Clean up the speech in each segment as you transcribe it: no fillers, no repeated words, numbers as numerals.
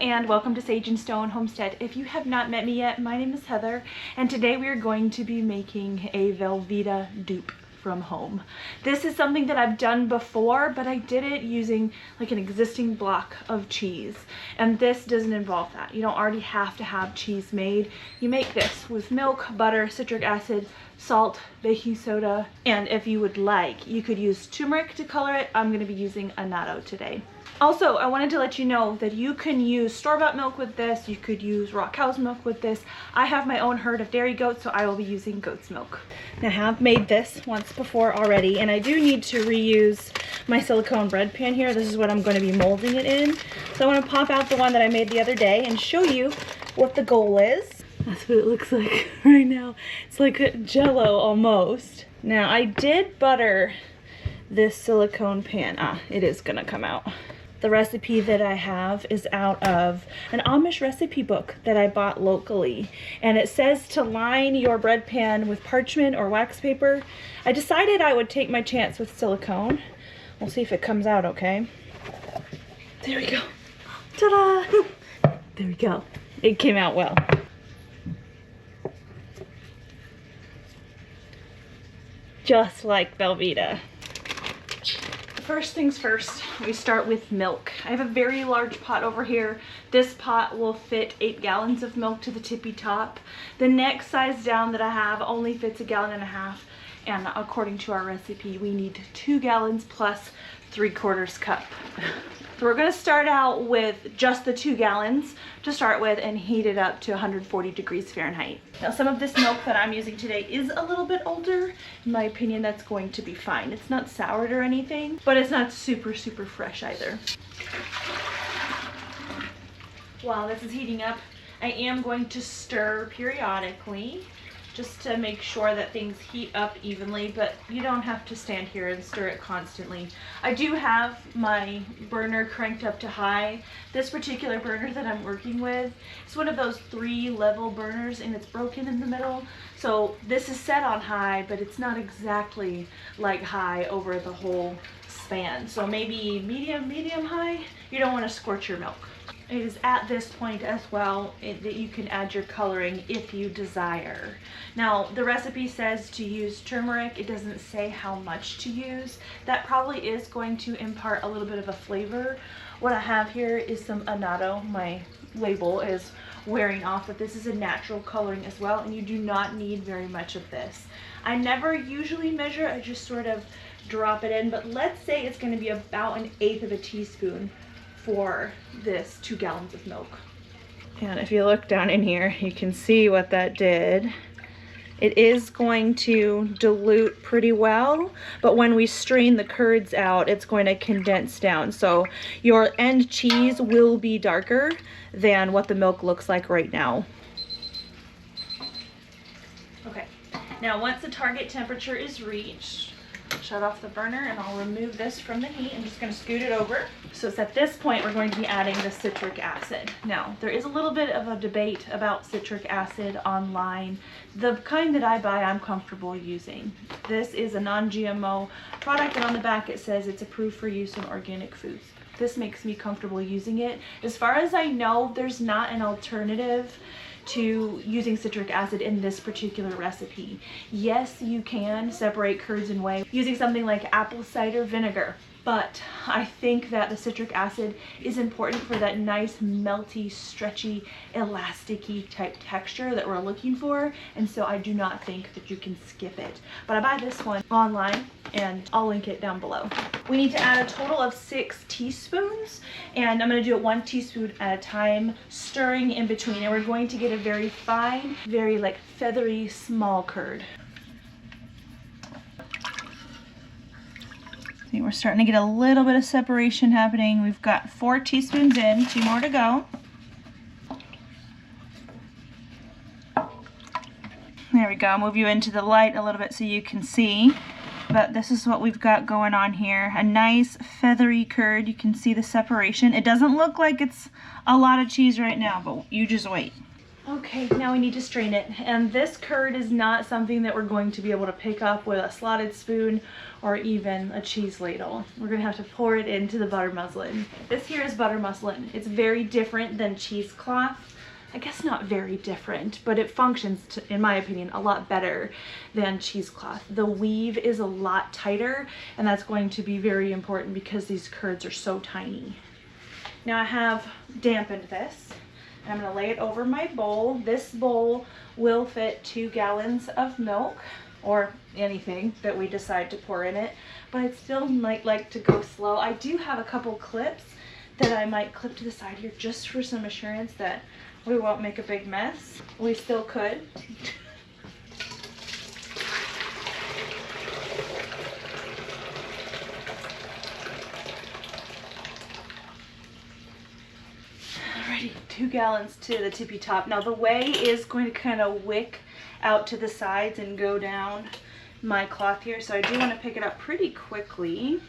and welcome to Sage and Stone Homestead. If you have not met me yet, my name is Heather, and today we are going to be making a Velveeta dupe from home. This is something that I've done before, but I did it using like an existing block of cheese, and this doesn't involve that. You don't already have to have cheese made. You make this with milk, butter, citric acid, salt, baking soda, and if you would like, you could use turmeric to color it. I'm going to be using Annatto today. Also, I wanted to let you know that you can use store-bought milk with this. You could use raw cow's milk with this. I have my own herd of dairy goats, so I will be using goat's milk. I have made this once before already, and I do need to reuse my silicone bread pan here. This is what I'm going to be molding it in. So I want to pop out the one that I made the other day and show you what the goal is. That's what it looks like right now. It's like Jello almost. Now, I did butter this silicone pan. It is gonna come out. The recipe that I have is out of an Amish recipe book that I bought locally, and it says to line your bread pan with parchment or wax paper. I decided I would take my chance with silicone. We'll see if it comes out okay. There we go. Ta-da! There we go. It came out well. Just like Velveeta. First things first, we start with milk. I have a very large pot over here. This pot will fit 8 gallons of milk to the tippy top. The next size down that I have only fits 1.5 gallons, and according to our recipe, we need 2 gallons plus 3/4 cup. So we're gonna start out with just the 2 gallons to start with and heat it up to 140 degrees Fahrenheit. Now, some of this milk that I'm using today is a little bit older. In my opinion, that's going to be fine. It's not soured or anything, but it's not super fresh either. While this is heating up, I am going to stir periodically just to make sure that things heat up evenly, but you don't have to stand here and stir it constantly. I do have my burner cranked up to high. This particular burner that I'm working with is one of those 3-level burners, and it's broken in the middle. So this is set on high, but it's not exactly like high over the whole span. So maybe medium high. You don't want to scorch your milk. It is at this point as well that you can add your coloring if you desire. Now, the recipe says to use turmeric. It doesn't say how much to use. That probably is going to impart a little bit of a flavor. What I have here is some Annatto. My label is wearing off, but this is a natural coloring as well, and you do not need very much of this. I never usually measure. I just sort of drop it in, but let's say it's going to be about 1/8 of a teaspoon for this 2 gallons of milk. And if you look down in here, you can see what that did. It is going to dilute pretty well, but when we strain the curds out, it's going to condense down. So your end cheese will be darker than what the milk looks like right now. Okay, now once the target temperature is reached, shut off the burner and I'll remove this from the heat. I'm just going to scoot it over. So it's at this point we're going to be adding the citric acid. Now, there is a little bit of a debate about citric acid online. The kind that I buy, I'm comfortable using. This is a non-GMO product, and on the back it says it's approved for use in organic foods. This makes me comfortable using it. As far as I know, there's not an alternative to using citric acid in this particular recipe. Yes, you can separate curds and whey using something like apple cider vinegar, but I think that the citric acid is important for that nice melty, stretchy, elasticy type texture that we're looking for, and so I do not think that you can skip it. But I buy this one online, and I'll link it down below. We need to add a total of 6 teaspoons, and I'm going to do it 1 teaspoon at a time, stirring in between, and we're going to get a very fine, very like feathery small curd. See, we're starting to get a little bit of separation happening. We've got 4 teaspoons in, 2 more to go. There we go. I'll move you into the light a little bit so you can see. But this is what we've got going on here. A nice feathery curd. You can see the separation. It doesn't look like it's a lot of cheese right now, but you just wait. Okay, now we need to strain it. And this curd is not something that we're going to be able to pick up with a slotted spoon or even a cheese ladle. We're gonna have to pour it into the butter muslin. This here is butter muslin. It's very different than cheesecloth. I guess not very different, but it functions, in my opinion, a lot better than cheesecloth. The weave is a lot tighter, and that's going to be very important because these curds are so tiny. Now I have dampened this. I'm going to lay it over my bowl. This bowl will fit 2 gallons of milk or anything that we decide to pour in it, but I'd still might like to go slow. I do have a couple clips that I might clip to the side here just for some assurance that we won't make a big mess. We still could. Alrighty, 2 gallons to the tippy top. Now the whey is going to kind of wick out to the sides and go down my cloth here, so I do want to pick it up pretty quickly.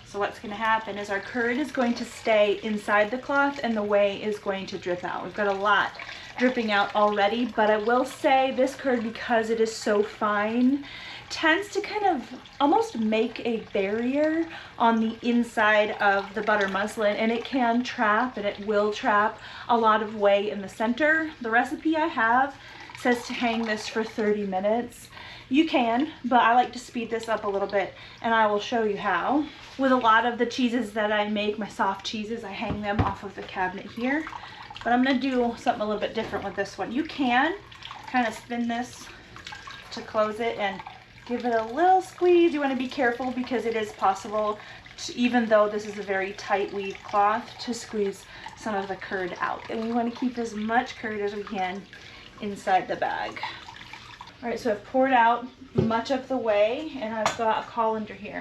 So what's going to happen is our curd is going to stay inside the cloth and the whey is going to drip out. We've got a lot dripping out already, but I will say this curd, because it is so fine, tends to kind of almost make a barrier on the inside of the butter muslin, and it can trap, and it will trap a lot of whey in the center. The recipe I have says to hang this for 30 minutes. You can, but I like to speed this up a little bit, and I will show you how. With a lot of the cheeses that I make, my soft cheeses, I hang them off of the cabinet here. But I'm going to do something a little bit different with this one. You can kind of spin this to close it and give it a little squeeze. You want to be careful because it is possible, even though this is a very tight weave cloth, to squeeze some of the curd out. And we want to keep as much curd as we can inside the bag. All right, so I've poured out much of the whey, and I've got a colander here.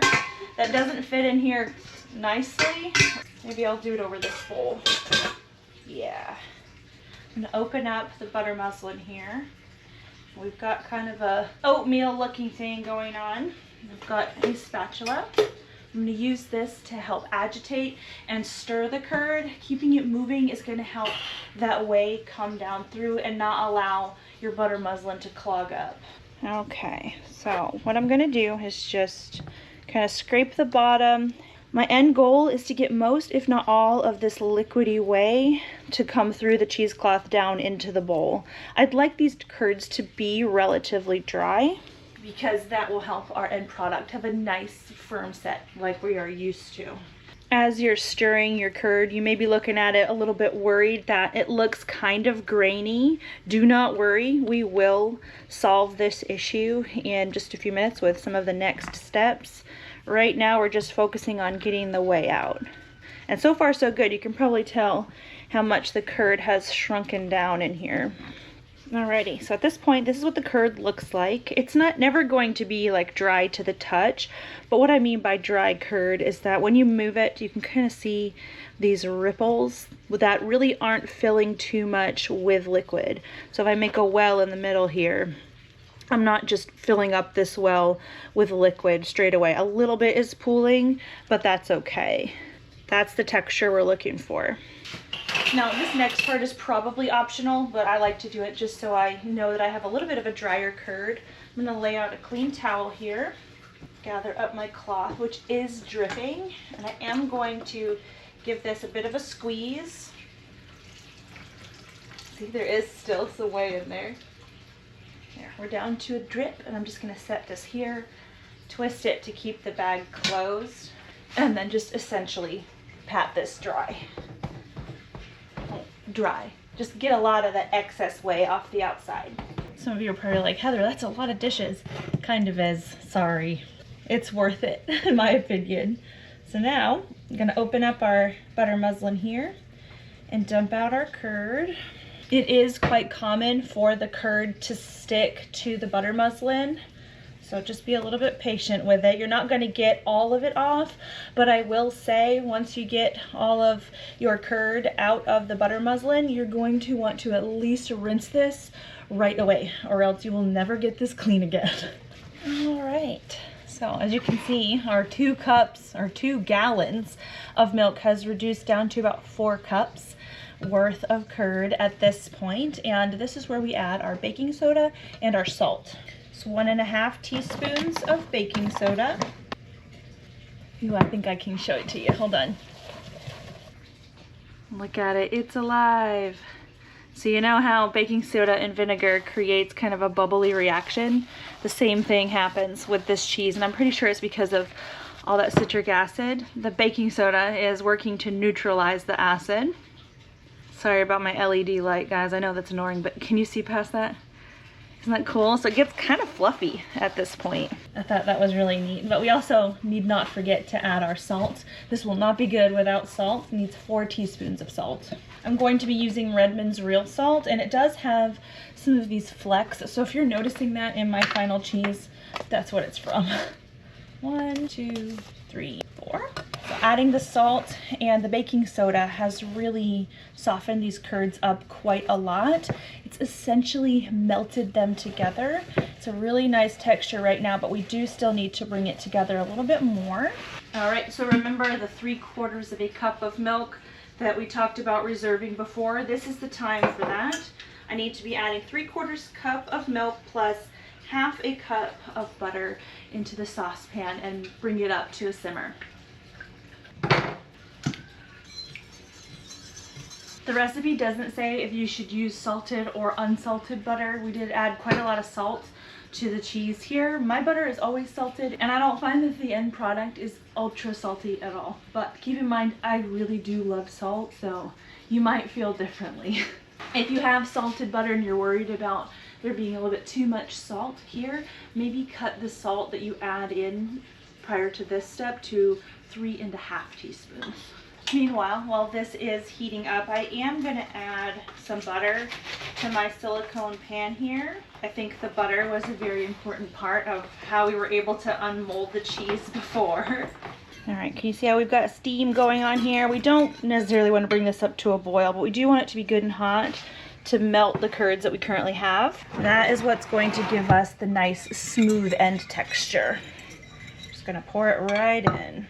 That doesn't fit in here nicely. Maybe I'll do it over this bowl. Yeah. I'm gonna open up the butter muslin here. We've got kind of a oatmeal looking thing going on. I've got a spatula. I'm gonna use this to help agitate and stir the curd. Keeping it moving is gonna help that whey come down through and not allow your butter muslin to clog up. Okay, so what I'm gonna do is just kind of scrape the bottom. My end goal is to get most, if not all, of this liquidy whey to come through the cheesecloth down into the bowl. I'd like these curds to be relatively dry because that will help our end product have a nice firm set like we are used to. As you're stirring your curd, you may be looking at it a little bit worried that it looks kind of grainy. Do not worry, we will solve this issue in just a few minutes with some of the next steps. Right now we're just focusing on getting the whey out. And so far so good. You can probably tell how much the curd has shrunken down in here. Alrighty, so at this point, this is what the curd looks like. It's never going to be like dry to the touch, but what I mean by dry curd is that when you move it, you can kind of see these ripples that really aren't filling too much with liquid. So if I make a well in the middle here, I'm not just filling up this well with liquid straight away. A little bit is pooling, but that's okay. That's the texture we're looking for. Now this next part is probably optional, but I like to do it just so I know that I have a little bit of a drier curd. I'm gonna lay out a clean towel here, gather up my cloth, which is dripping, and I am going to give this a bit of a squeeze. See, there is still some whey in there. There, we're down to a drip, and I'm just gonna set this here, twist it to keep the bag closed, and then just essentially pat this dry. Dry. Just get a lot of that excess whey off the outside. Some of you are probably like, Heather, that's a lot of dishes. Kind of is. Sorry. It's worth it, in my opinion. So now, I'm going to open up our butter muslin here and dump out our curd. It is quite common for the curd to stick to the butter muslin. So just be a little bit patient with it. You're not going to get all of it off, but I will say once you get all of your curd out of the butter muslin, you're going to want to at least rinse this right away, or else you will never get this clean again. All right, so So as you can see, our 2 cups or 2 gallons of milk has reduced down to about 4 cups worth of curd at this point. And this is where we add our baking soda and our salt. So 1.5 teaspoons of baking soda. Ooh, I think I can show it to you. Hold on. Look at it, it's alive. So you know how baking soda and vinegar creates kind of a bubbly reaction? The same thing happens with this cheese, and I'm pretty sure it's because of all that citric acid. The baking soda is working to neutralize the acid. Sorry about my LED light, guys. I know that's annoying, but can you see past that? Isn't that cool? So it gets kind of fluffy at this point. I thought that was really neat, but we also need not forget to add our salt. This will not be good without salt. It needs 4 teaspoons of salt. I'm going to be using Redmond's real salt, and it does have some of these flecks. So if you're noticing that in my final cheese, that's what it's from. 1, 2, 3, 4. So adding the salt and the baking soda has really softened these curds up quite a lot. It's essentially melted them together. It's a really nice texture right now, but we do still need to bring it together a little bit more. All right, so remember the 3/4 of a cup of milk that we talked about reserving before. This is the time for that. I need to be adding 3/4 cup of milk plus 1/2 cup of butter into the saucepan and bring it up to a simmer. The recipe doesn't say if you should use salted or unsalted butter. We did add quite a lot of salt to the cheese here. My butter is always salted, and I don't find that the end product is ultra salty at all. But keep in mind, I really do love salt, so you might feel differently. If you have salted butter and you're worried about there being a little bit too much salt here, maybe cut the salt that you add in prior to this step to 3.5 teaspoons. Meanwhile, while this is heating up, I am going to add some butter to my silicone pan here. I think the butter was a very important part of how we were able to unmold the cheese before. All right, can you see how we've got steam going on here? We don't necessarily want to bring this up to a boil, but we do want it to be good and hot to melt the curds that we currently have. That is what's going to give us the nice smooth end texture. Just going to pour it right in.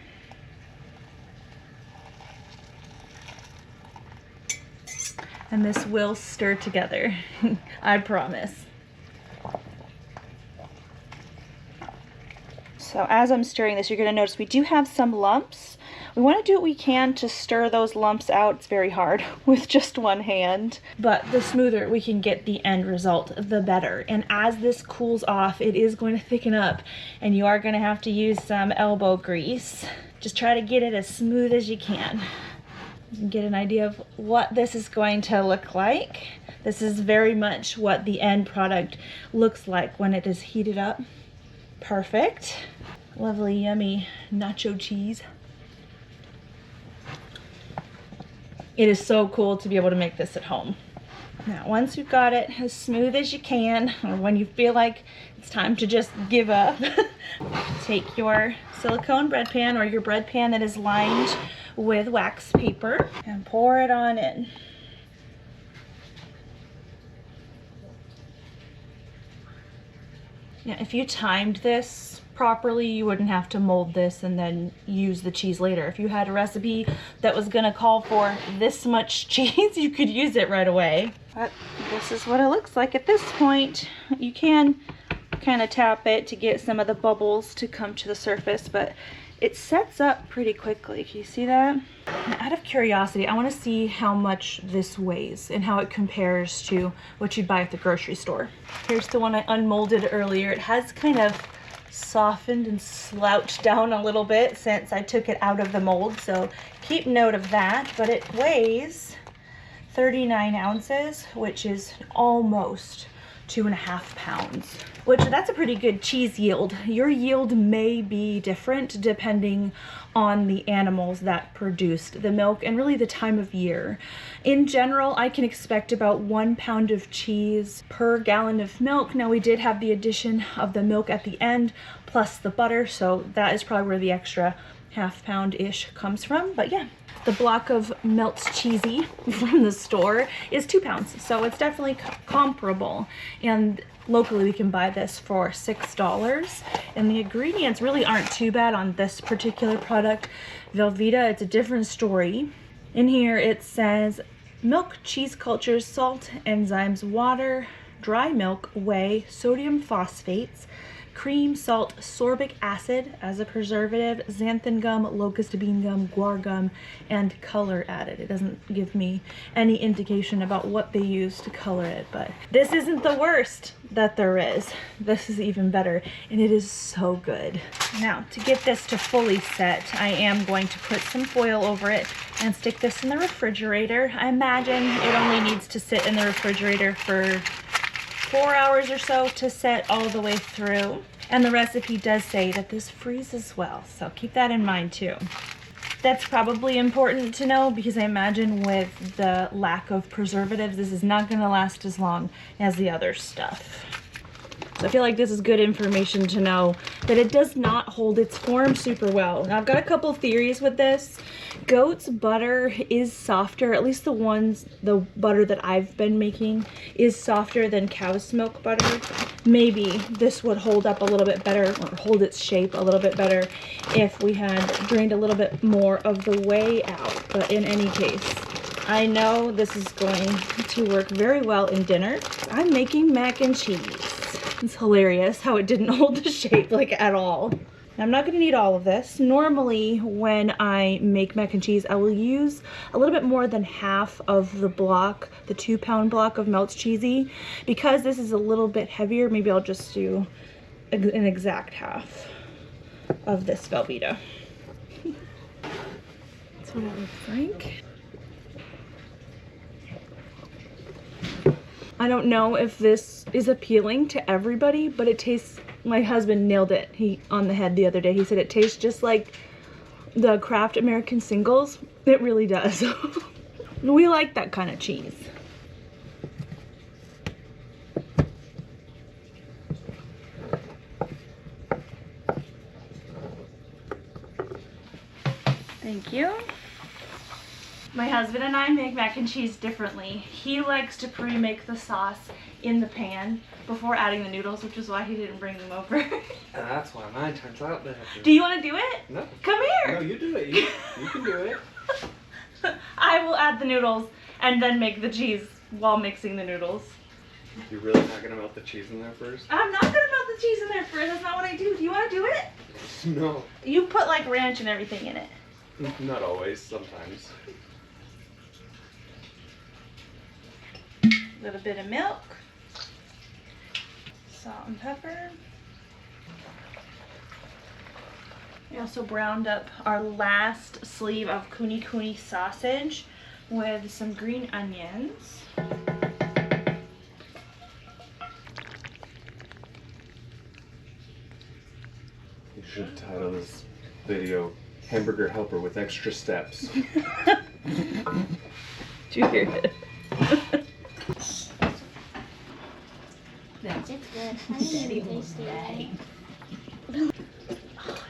And this will stir together, I promise. So as I'm stirring this, you're gonna notice we do have some lumps. We wanna do what we can to stir those lumps out. It's very hard with just one hand, but the smoother we can get the end result, the better. And as this cools off, it is going to thicken up, and you are gonna have to use some elbow grease. Just try to get it as smooth as you can. You can get an idea of what this is going to look like. This is very much what the end product looks like when it is heated up. Perfect. Lovely, yummy nacho cheese. It is so cool to be able to make this at home. Now, once you've got it as smooth as you can, or when you feel like it's time to just give up, take your silicone bread pan or your bread pan that is lined with wax paper and pour it on in. Now, if you timed this properly, you wouldn't have to mold this and then use the cheese later. If you had a recipe that was gonna call for this much cheese, you could use it right away. But this is what it looks like at this point. You can kind of tap it to get some of the bubbles to come to the surface, but it sets up pretty quickly. Can you see that? Now, out of curiosity, I want to see how much this weighs and how it compares to what you'd buy at the grocery store. Here's the one I unmolded earlier. It has kind of softened and slouched down a little bit since I took it out of the mold, so keep note of that. But it weighs 39 ounces, which is almost 2.5 pounds, which that's a pretty good cheese yield. Your yield may be different depending on the animals that produced the milk and really the time of year. In general, I can expect about 1 pound of cheese per gallon of milk. Now, we did have the addition of the milk at the end plus the butter, so that is probably where the extra 1/2 pound-ish comes from. But yeah, the block of Melts Cheesy from the store is 2 pounds, so it's definitely comparable. And Locally, we can buy this for $6, and the ingredients really aren't too bad on this particular product. Velveeta, it's a different story. In here it says milk, cheese cultures, salt, enzymes, water, dry milk, whey, sodium phosphates, cream, salt, sorbic acid as a preservative, xanthan gum, locust bean gum, guar gum, and color added. It doesn't give me any indication about what they use to color it, but this isn't the worst that there is. This is even better, and it is so good. Now, to get this to fully set, I am going to put some foil over it and stick this in the refrigerator. I imagine it only needs to sit in the refrigerator for 4 hours or so to set all the way through. And the recipe does say that this freezes well, so keep that in mind too. That's probably important to know because I imagine with the lack of preservatives, this is not gonna last as long as the other stuff. So I feel like this is good information to know that it does not hold its form super well. Now I've got a couple theories with this. Goat's butter is softer, at least the butter that I've been making is softer than cow's milk butter. Maybe this would hold up a little bit better or hold its shape a little bit better if we had drained a little bit more of the whey out. But in any case, I know this is going to work very well in dinner. I'm making mac and cheese. It's hilarious how it didn't hold the shape like at all. I'm not going to need all of this. Normally when I make mac and cheese, I will use a little bit more than half of the block, the 2-pound block of Melts Cheesy. Because this is a little bit heavier, maybe I'll just do an exact half of this Velveeta. That's what it looks like. I don't know if this is appealing to everybody, but it tastes, my husband nailed it on the head the other day. He said it tastes just like the Kraft American Singles. It really does. We like that kind of cheese. Thank you. My husband and I make mac and cheese differently. He likes to pre-make the sauce in the pan before adding the noodles, which is why he didn't bring them over. And that's why mine turns out better. Do you want to do it? No. Come here. No, you do it. You can do it. I will add the noodles and then make the cheese while mixing the noodles. You're really not going to melt the cheese in there first? I'm not going to melt the cheese in there first. That's not what I do. Do you want to do it? No. You put like ranch and everything in it. Not always. Sometimes. A little bit of milk, salt and pepper. We also browned up our last sleeve of kuni kuni sausage with some green onions. You should title this video Hamburger Helper with Extra Steps. Did you hear it? It's good.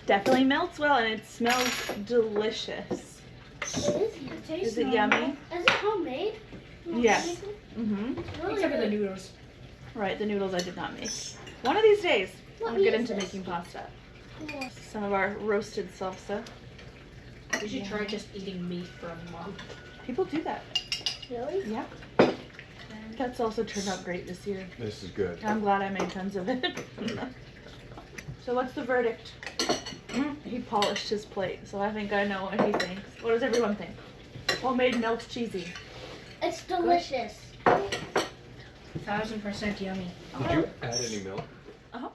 Definitely melts well and it smells delicious. Is it yummy? Is it homemade? Yes. Mm-hmm. Really Except for the good. noodles. Right, the noodles I did not make. One of these days, What I'll get meat into is this? making pasta. Yeah. Some of our roasted salsa. You should try just eating meat for a month. People do that. Really? Yeah. That salsa turned out great this year. This is good. I'm glad I made tons of it. So what's the verdict? He polished his plate, so I think I know what he thinks. What does everyone think? Homemade Melts Cheesy. It's delicious. 1000% yummy. Did you add any milk? Uh-huh.